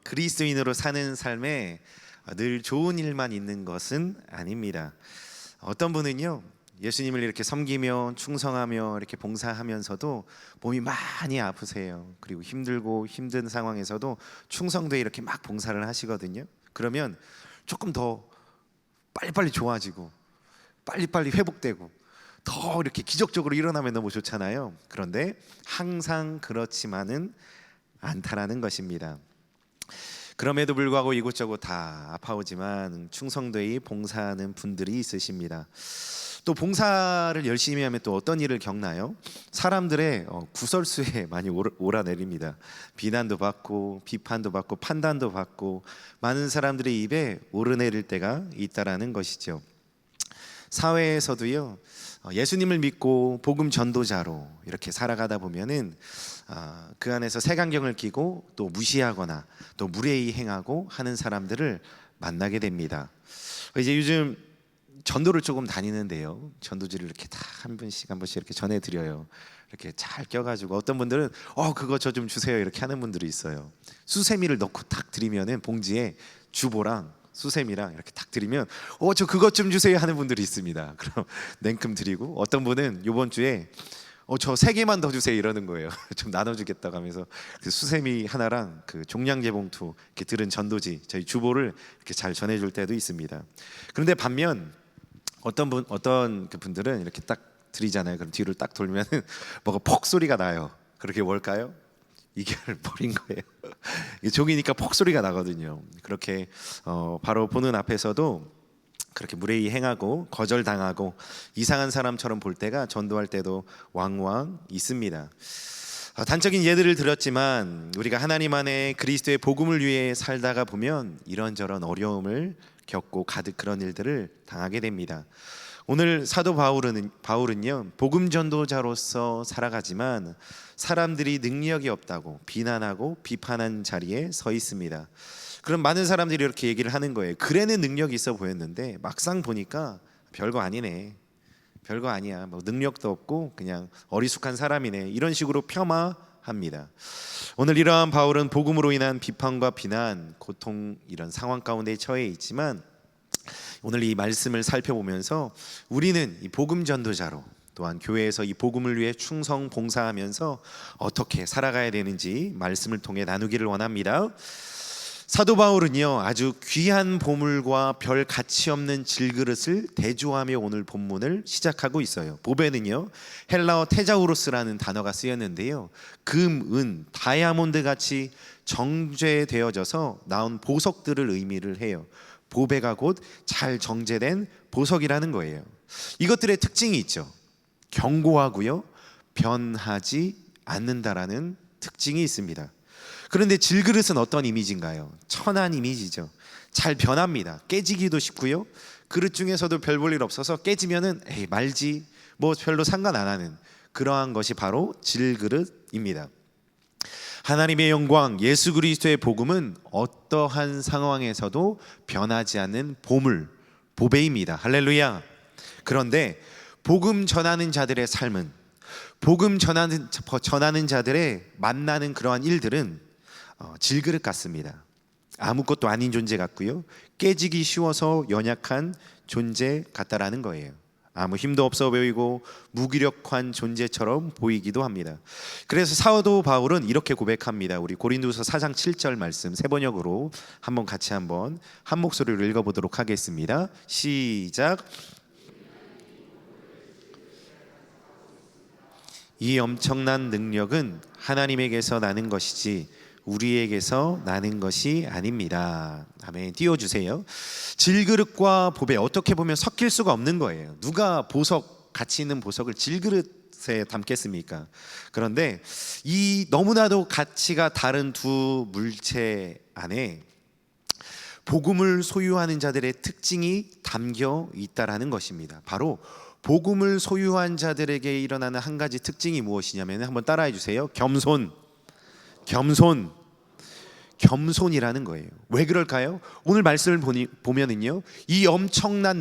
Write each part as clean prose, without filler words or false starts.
그리스도인으로 사는 삶에 늘 좋은 일만 있는 것은 아닙니다. 어떤 분은요, 예수님을 이렇게 섬기며 충성하며 이렇게 봉사하면서도 몸이 많이 아프세요. 그리고 힘들고 힘든 상황에서도 충성도에 이렇게 막 봉사를 하시거든요. 그러면 조금 더 빨리빨리 좋아지고 빨리빨리 회복되고 더 이렇게 기적적으로 일어나면 너무 좋잖아요. 그런데 항상 그렇지만은 않다라는 것입니다. 그럼에도 불구하고 이곳저곳 다 아파오지만 충성도에 봉사하는 분들이 있으십니다. 또 봉사를 열심히 하면 또 어떤 일을 겪나요? 사람들의 구설수에 많이 오라내립니다. 비난도 받고 비판도 받고 판단도 받고 많은 사람들의 입에 오르내릴 때가 있다라는 것이죠. 사회에서도요, 예수님을 믿고 복음 전도자로 이렇게 살아가다 보면은 그 안에서 색안경을 끼고 또 무시하거나 또 무례히 행하고 하는 사람들을 만나게 됩니다. 이제 요즘 전도를 조금 다니는데요, 전도지를 이렇게 다 한 번씩 이렇게 전해드려요. 이렇게 잘 껴가지고 어떤 분들은 그거 저 좀 주세요 이렇게 하는 분들이 있어요. 수세미를 넣고 탁 드리면은 봉지에 주보랑 수세미랑 이렇게 탁 드리면 저 그것 좀 주세요 하는 분들이 있습니다. 그럼 냉큼 드리고, 어떤 분은 이번 주에 저 3개만 더 주세요 이러는 거예요. 좀 나눠주겠다고 하면서 그 수세미 하나랑 그 종량제 봉투 이렇게 들은 전도지, 저희 주보를 이렇게 잘 전해줄 때도 있습니다. 그런데 반면 어떤 그 분들은 이렇게 딱 드리잖아요. 그럼 뒤를 딱 돌면은 뭐가 폭 소리가 나요. 그렇게 뭘까요? 이걸 버린 거예요. 종이니까 폭 소리가 나거든요. 그렇게 바로 보는 앞에서도 그렇게 무례히 행하고 거절당하고 이상한 사람처럼 볼 때가 전도할 때도 왕왕 있습니다. 단적인 예들을 들었지만 우리가 하나님 안에 그리스도의 복음을 위해 살다가 보면 이런저런 어려움을 겪고 가득 그런 일들을 당하게 됩니다. 오늘 사도 바울은요, 복음 전도자로서 살아가지만 사람들이 능력이 없다고 비난하고 비판한 자리에 서 있습니다. 그럼 많은 사람들이 이렇게 얘기를 하는 거예요. 그래는 능력이 있어 보였는데 막상 보니까 별거 아니네, 별거 아니야, 뭐 능력도 없고 그냥 어리숙한 사람이네, 이런 식으로 폄하합니다. 오늘 이러한 바울은 복음으로 인한 비판과 비난, 고통, 이런 상황 가운데 처해 있지만 오늘 이 말씀을 살펴보면서 우리는 이 복음 전도자로, 또한 교회에서 이 복음을 위해 충성 봉사하면서 어떻게 살아가야 되는지 말씀을 통해 나누기를 원합니다. 사도 바울은요, 아주 귀한 보물과 별 가치 없는 질그릇을 대조하며 오늘 본문을 시작하고 있어요. 보배는요, 헬라어 테자우로스라는 단어가 쓰였는데요, 금, 은, 다이아몬드 같이 정제되어져서 나온 보석들을 의미를 해요. 보배가 곧 잘 정제된 보석이라는 거예요. 이것들의 특징이 있죠. 견고하고요, 변하지 않는다라는 특징이 있습니다. 그런데 질그릇은 어떤 이미지인가요? 천한 이미지죠. 잘 변합니다. 깨지기도 쉽고요, 그릇 중에서도 별 볼 일 없어서 깨지면은 에이 말지, 뭐 별로 상관 안 하는 그러한 것이 바로 질그릇입니다. 하나님의 영광, 예수 그리스도의 복음은 어떠한 상황에서도 변하지 않는 보물, 보배입니다. 할렐루야. 그런데 복음 전하는 자들의 삶은, 복음 전하는 자들의 만나는 그러한 일들은 질그릇 같습니다. 아무것도 아닌 존재 같고요, 깨지기 쉬워서 연약한 존재 같다라는 거예요. 아무 힘도 없어 보이고 무기력한 존재처럼 보이기도 합니다. 그래서 사도 바울은 이렇게 고백합니다. 우리 고린도서 4장 7절 말씀 세 번역으로 한번 같이 한 목소리로 읽어보도록 하겠습니다. 시작. 이 엄청난 능력은 하나님에게서 나는 것이지 우리에게서 나는 것이 아닙니다. 아멘. 띄워주세요. 질그릇과 보배, 어떻게 보면 섞일 수가 없는 거예요. 누가 보석, 가치 있는 보석을 질그릇에 담겠습니까? 그런데 이 너무나도 가치가 다른 두 물체 안에 복음을 소유하는 자들의 특징이 담겨 있다라는 것입니다. 바로 복음을 소유한 자들에게 일어나는 한 가지 특징이 무엇이냐면, 한번 따라해 주세요. 겸손이라는 거예요. 왜 그럴까요? 오늘 말씀을 보면은요, 이 엄청난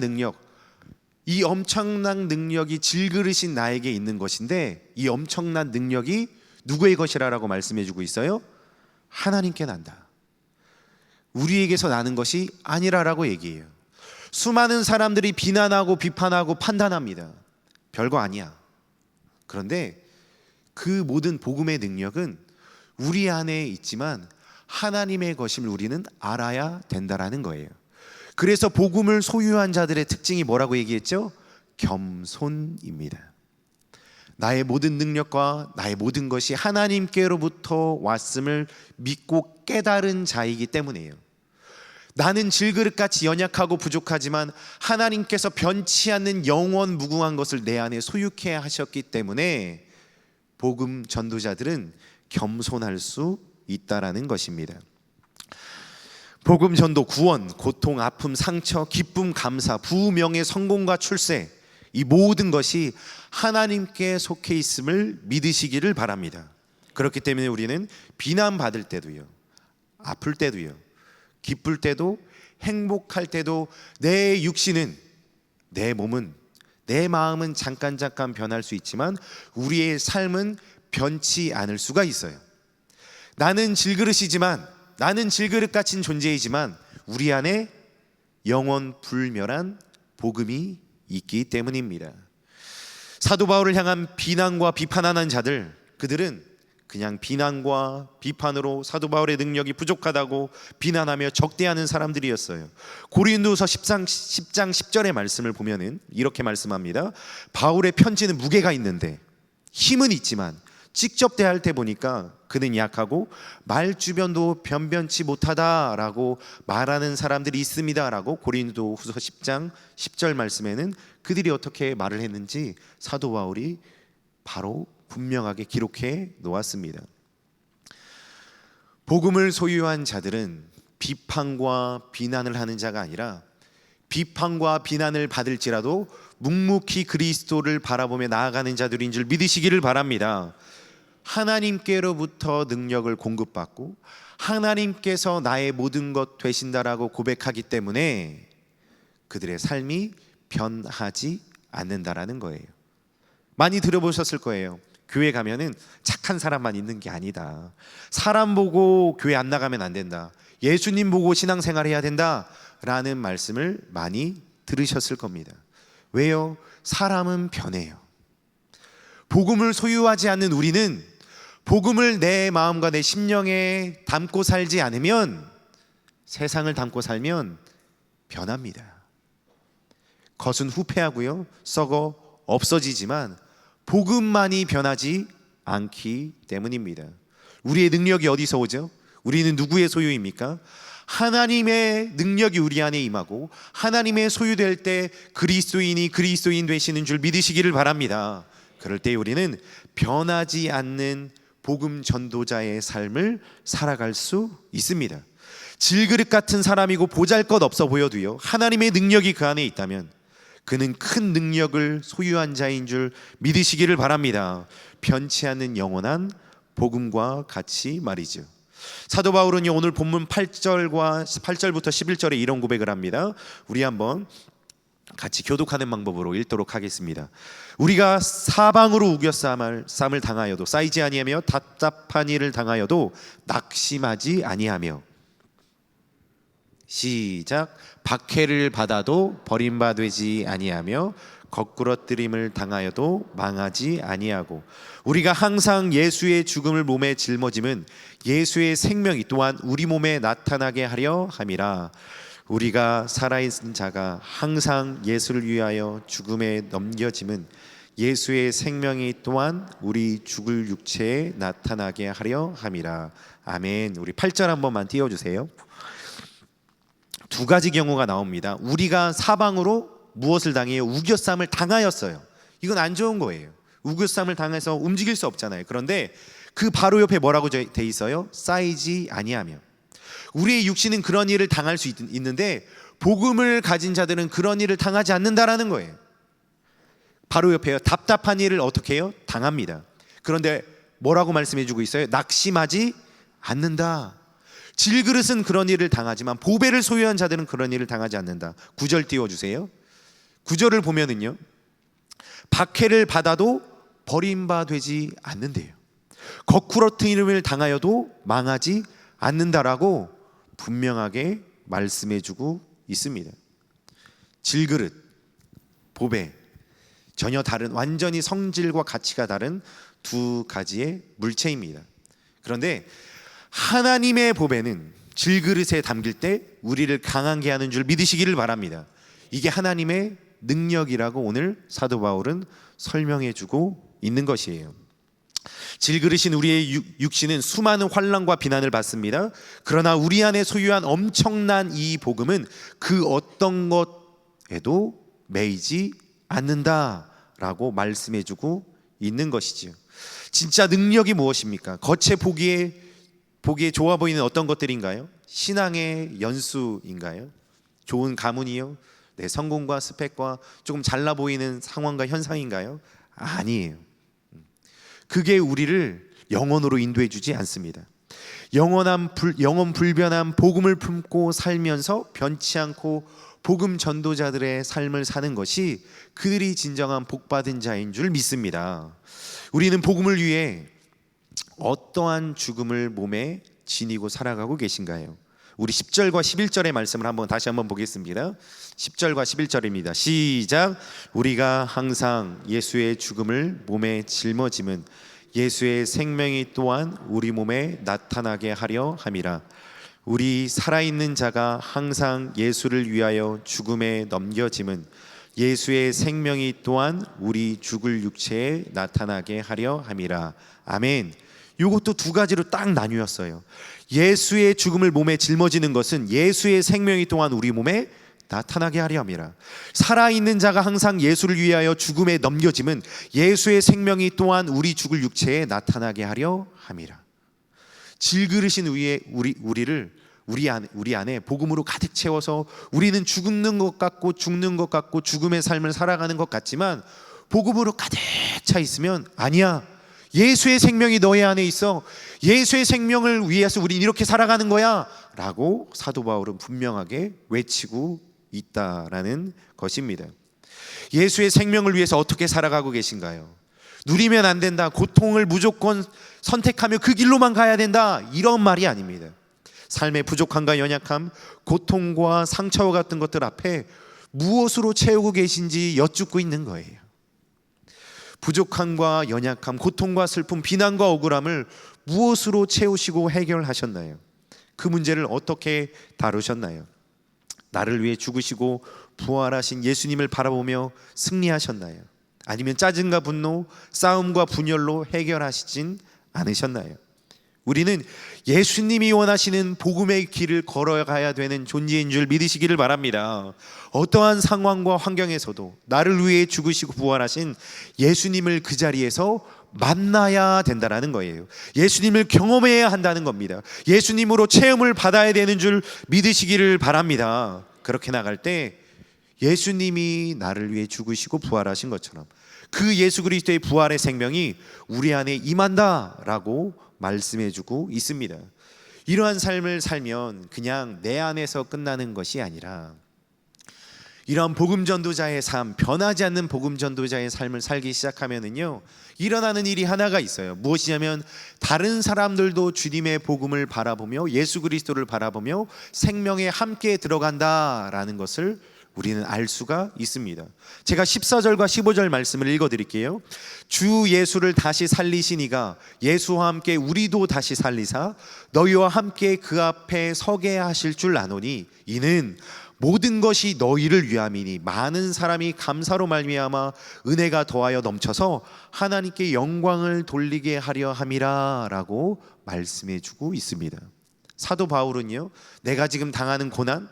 능력이 질그릇인 나에게 있는 것인데, 이 엄청난 능력이 누구의 것이라고 말씀해 주고 있어요? 하나님께 난다. 우리에게서 나는 것이 아니라라고 얘기해요. 수많은 사람들이 비난하고 비판하고 판단합니다. 별거 아니야. 그런데 그 모든 복음의 능력은 우리 안에 있지만 하나님의 것임을 우리는 알아야 된다라는 거예요. 그래서 복음을 소유한 자들의 특징이 뭐라고 얘기했죠? 겸손입니다. 나의 모든 능력과 나의 모든 것이 하나님께로부터 왔음을 믿고 깨달은 자이기 때문이에요. 나는 질그릇같이 연약하고 부족하지만 하나님께서 변치 않는 영원 무궁한 것을 내 안에 소유케 하셨기 때문에 복음 전도자들은 겸손할 수 있다라는 것입니다. 복음 전도, 구원, 고통, 아픔, 상처, 기쁨, 감사, 부명예, 성공과 출세, 이 모든 것이 하나님께 속해 있음을 믿으시기를 바랍니다. 그렇기 때문에 우리는 비난받을 때도요, 아플 때도요, 기쁠 때도, 행복할 때도 내 육신은, 내 몸은, 내 마음은 잠깐 변할 수 있지만 우리의 삶은 변치 않을 수가 있어요. 나는 질그릇이지만, 나는 질그릇 같은 존재이지만 우리 안에 영원 불멸한 복음이 있기 때문입니다. 사도 바울을 향한 비난과 비판하는 자들, 그들은 그냥 비난과 비판으로 사도 바울의 능력이 부족하다고 비난하며 적대하는 사람들이었어요. 고린도서 10장 10절의 말씀을 보면은 이렇게 말씀합니다. 바울의 편지는 무게가 있는데 힘은 있지만 직접 대할 때 보니까 그는 약하고 말주변도 변변치 못하다라고 말하는 사람들이 있습니다라고 고린도후서 10장 10절 말씀에는 그들이 어떻게 말을 했는지 사도 바울이 바로 분명하게 기록해 놓았습니다. 복음을 소유한 자들은 비판과 비난을 하는 자가 아니라 비판과 비난을 받을지라도 묵묵히 그리스도를 바라보며 나아가는 자들인 줄 믿으시기를 바랍니다. 하나님께로부터 능력을 공급받고 하나님께서 나의 모든 것 되신다라고 고백하기 때문에 그들의 삶이 변하지 않는다라는 거예요. 많이 들어보셨을 거예요. 교회 가면은 착한 사람만 있는 게 아니다. 사람 보고 교회 안 나가면 안 된다. 예수님 보고 신앙생활 해야 된다 라는 말씀을 많이 들으셨을 겁니다. 왜요? 사람은 변해요. 복음을 소유하지 않는 우리는 복음을 내 마음과 내 심령에 담고 살지 않으면, 세상을 담고 살면 변합니다. 겉은 후패하고요, 썩어 없어지지만 복음만이 변하지 않기 때문입니다. 우리의 능력이 어디서 오죠? 우리는 누구의 소유입니까? 하나님의 능력이 우리 안에 임하고 하나님의 소유될 때 그리스도인이 그리스도인 되시는 줄 믿으시기를 바랍니다. 그럴 때 우리는 변하지 않는 복음 전도자의 삶을 살아갈 수 있습니다. 질그릇 같은 사람이고 보잘것 없어 보여도요, 하나님의 능력이 그 안에 있다면 그는 큰 능력을 소유한 자인 줄 믿으시기를 바랍니다. 변치 않는 영원한 복음과 같이 말이죠. 사도 바울은요, 오늘 본문 8절부터 11절에 이런 고백을 합니다. 우리 한번 같이 교독하는 방법으로 읽도록 하겠습니다. 우리가 사방으로 우겨쌈을 당하여도 쌓이지 아니하며 답답한 일을 당하여도 낙심하지 아니하며, 시작, 박해를 받아도 버림받지 아니하며 거꾸러뜨림을 당하여도 망하지 아니하고, 우리가 항상 예수의 죽음을 몸에 짊어짐은 예수의 생명이 또한 우리 몸에 나타나게 하려 함이라. 우리가 살아있는 자가 항상 예수를 위하여 죽음에 넘겨짐은 예수의 생명이 또한 우리 죽을 육체에 나타나게 하려 함이라. 아멘. 우리 8절 한 번만 띄워주세요. 두 가지 경우가 나옵니다. 우리가 사방으로 무엇을 당해요? 우겨쌈을 당하였어요. 이건 안 좋은 거예요. 우겨쌈을 당해서 움직일 수 없잖아요. 그런데 그 바로 옆에 뭐라고 돼 있어요? 쌓이지 아니하며. 우리의 육신은 그런 일을 당할 수 있는데 복음을 가진 자들은 그런 일을 당하지 않는다라는 거예요. 바로 옆에요. 답답한 일을 어떻게 해요? 당합니다. 그런데 뭐라고 말씀해주고 있어요? 낙심하지 않는다. 질그릇은 그런 일을 당하지만 보배를 소유한 자들은 그런 일을 당하지 않는다. 9절 띄워주세요. 9절을 보면은요, 박해를 받아도 버림받지 않는데요, 거꾸러뜨림을 당하여도 망하지 않는다라고 분명하게 말씀해주고 있습니다. 질그릇, 보배, 전혀 다른, 완전히 성질과 가치가 다른 두 가지의 물체입니다. 그런데 하나님의 보배는 질그릇에 담길 때 우리를 강하게 하는 줄 믿으시기를 바랍니다. 이게 하나님의 능력이라고 오늘 사도 바울은 설명해주고 있는 것이에요. 질그릇인 우리의 육신은 수많은 환난과 비난을 받습니다. 그러나 우리 안에 소유한 엄청난 이 복음은 그 어떤 것에도 매이지 않는다라고 말씀해주고 있는 것이지요. 진짜 능력이 무엇입니까? 겉에 보기에 좋아 보이는 어떤 것들인가요? 신앙의 연수인가요? 좋은 가문이요? 네, 성공과 스펙과 조금 잘나 보이는 상황과 현상인가요? 아니에요. 그게 우리를 영원으로 인도해 주지 않습니다. 영원 불변한 복음을 품고 살면서 변치 않고 복음 전도자들의 삶을 사는 것이 그들이 진정한 복받은 자인 줄 믿습니다. 우리는 복음을 위해 어떠한 죽음을 몸에 지니고 살아가고 계신가요? 우리 10절과 11절의 말씀을 다시 한번 보겠습니다. 10절과 11절입니다. 시작. 우리가 항상 예수의 죽음을 몸에 짊어짐은 예수의 생명이 또한 우리 몸에 나타나게 하려 함이라. 우리 살아있는 자가 항상 예수를 위하여 죽음에 넘겨짐은 예수의 생명이 또한 우리 죽을 육체에 나타나게 하려 함이라. 아멘. 이것도 두 가지로 딱 나뉘었어요. 예수의 죽음을 몸에 짊어지는 것은 예수의 생명이 또한 우리 몸에 나타나게 하려 함이라. 살아있는 자가 항상 예수를 위하여 죽음에 넘겨짐은 예수의 생명이 또한 우리 죽을 육체에 나타나게 하려 함이라. 질그릇인 우리를 우리 안에 복음으로 가득 채워서 우리는 죽는 것 같고 죽음의 삶을 살아가는 것 같지만 복음으로 가득 차 있으면 아니야. 예수의 생명이 너의 안에 있어. 예수의 생명을 위해서 우린 이렇게 살아가는 거야 라고 사도 바울은 분명하게 외치고 있다라는 것입니다. 예수의 생명을 위해서 어떻게 살아가고 계신가요? 누리면 안 된다, 고통을 무조건 선택하며 그 길로만 가야 된다, 이런 말이 아닙니다. 삶의 부족함과 연약함, 고통과 상처와 같은 것들 앞에 무엇으로 채우고 계신지 여쭙고 있는 거예요. 부족함과 연약함, 고통과 슬픔, 비난과 억울함을 무엇으로 채우시고 해결하셨나요? 그 문제를 어떻게 다루셨나요? 나를 위해 죽으시고 부활하신 예수님을 바라보며 승리하셨나요? 아니면 짜증과 분노, 싸움과 분열로 해결하시진 않으셨나요? 우리는 예수님이 원하시는 복음의 길을 걸어가야 되는 존재인 줄 믿으시기를 바랍니다. 어떠한 상황과 환경에서도 나를 위해 죽으시고 부활하신 예수님을 그 자리에서 만나야 된다는 거예요. 예수님을 경험해야 한다는 겁니다. 예수님으로 체험을 받아야 되는 줄 믿으시기를 바랍니다. 그렇게 나갈 때 예수님이 나를 위해 죽으시고 부활하신 것처럼 그 예수 그리스도의 부활의 생명이 우리 안에 임한다라고 말씀해주고 있습니다. 이러한 삶을 살면 그냥 내 안에서 끝나는 것이 아니라 이러한 복음 전도자의 삶, 변하지 않는 복음 전도자의 삶을 살기 시작하면은요, 일어나는 일이 하나가 있어요. 무엇이냐면 다른 사람들도 주님의 복음을 바라보며 예수 그리스도를 바라보며 생명에 함께 들어간다라는 것을 우리는 알 수가 있습니다. 제가 14절과 15절 말씀을 읽어드릴게요. 주 예수를 다시 살리신 이가 예수와 함께 우리도 다시 살리사 너희와 함께 그 앞에 서게 하실 줄 아노니 이는 모든 것이 너희를 위함이니 많은 사람이 감사로 말미암아 은혜가 더하여 넘쳐서 하나님께 영광을 돌리게 하려 함이라 라고 말씀해주고 있습니다. 사도 바울은요, 내가 지금 당하는 고난,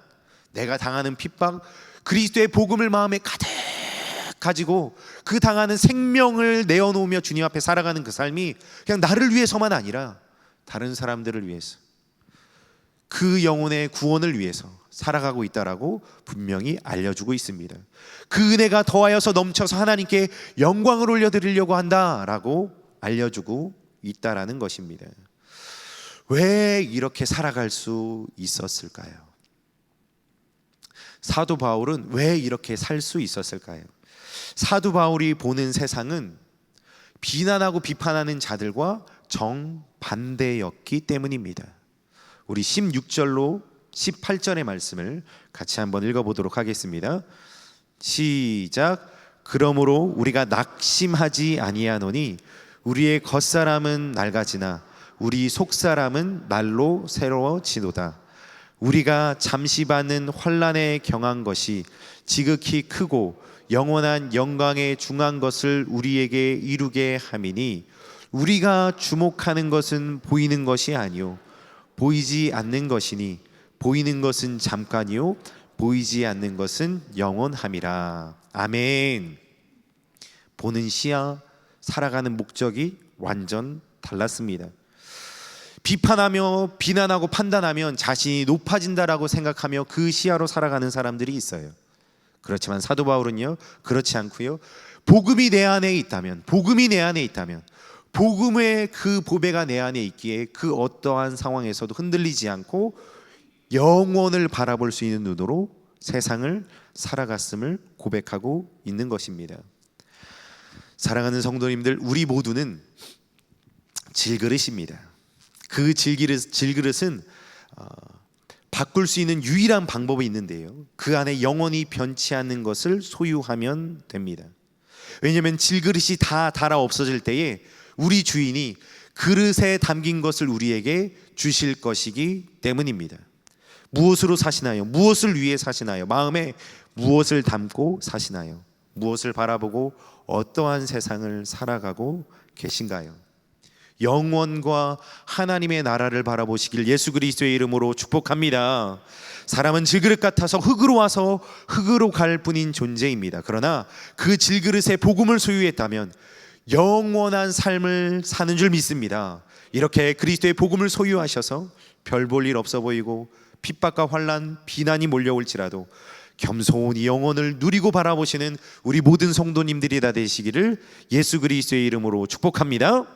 내가 당하는 핍박, 그리스도의 복음을 마음에 가득 가지고 그 당하는 생명을 내어놓으며 주님 앞에 살아가는 그 삶이 그냥 나를 위해서만 아니라 다른 사람들을 위해서, 그 영혼의 구원을 위해서 살아가고 있다라고 분명히 알려주고 있습니다. 그 은혜가 더하여서 넘쳐서 하나님께 영광을 올려드리려고 한다라고 알려주고 있다라는 것입니다. 왜 이렇게 살아갈 수 있었을까요? 사도 바울은 왜 이렇게 살 수 있었을까요? 사도 바울이 보는 세상은 비난하고 비판하는 자들과 정반대였기 때문입니다. 우리 16절로 18절의 말씀을 같이 한번 읽어보도록 하겠습니다. 시작. 그러므로 우리가 낙심하지 아니하노니 우리의 겉사람은 낡아지나 우리 속사람은 날로 새로워지도다. 우리가 잠시 받는 환난에 경한 것이 지극히 크고 영원한 영광에 중한 것을 우리에게 이루게 함이니 우리가 주목하는 것은 보이는 것이 아니요 보이지 않는 것이니 보이는 것은 잠깐이요 보이지 않는 것은 영원함이라. 아멘. 보는 시야, 살아가는 목적이 완전 달랐습니다. 비판하며 비난하고 판단하면 자신이 높아진다라고 생각하며 그 시야로 살아가는 사람들이 있어요. 그렇지만 사도 바울은요, 그렇지 않고요. 복음이 내 안에 있다면, 복음의 그 보배가 내 안에 있기에 그 어떠한 상황에서도 흔들리지 않고 영원을 바라볼 수 있는 눈으로 세상을 살아갔음을 고백하고 있는 것입니다. 사랑하는 성도님들, 우리 모두는 질그릇입니다. 그 질그릇은 바꿀 수 있는 유일한 방법이 있는데요, 그 안에 영원히 변치 않는 것을 소유하면 됩니다. 왜냐하면 질그릇이 다 닳아 없어질 때에 우리 주인이 그릇에 담긴 것을 우리에게 주실 것이기 때문입니다. 무엇으로 사시나요? 무엇을 위해 사시나요? 마음에 무엇을 담고 사시나요? 무엇을 바라보고 어떠한 세상을 살아가고 계신가요? 영원과 하나님의 나라를 바라보시길 예수 그리스도의 이름으로 축복합니다. 사람은 질그릇 같아서 흙으로 와서 흙으로 갈 뿐인 존재입니다. 그러나 그 질그릇에 복음을 소유했다면 영원한 삶을 사는 줄 믿습니다. 이렇게 그리스도의 복음을 소유하셔서 별 볼 일 없어 보이고 핍박과 환난, 비난이 몰려올지라도 겸손히 영혼을 누리고 바라보시는 우리 모든 성도님들이 다 되시기를 예수 그리스도의 이름으로 축복합니다.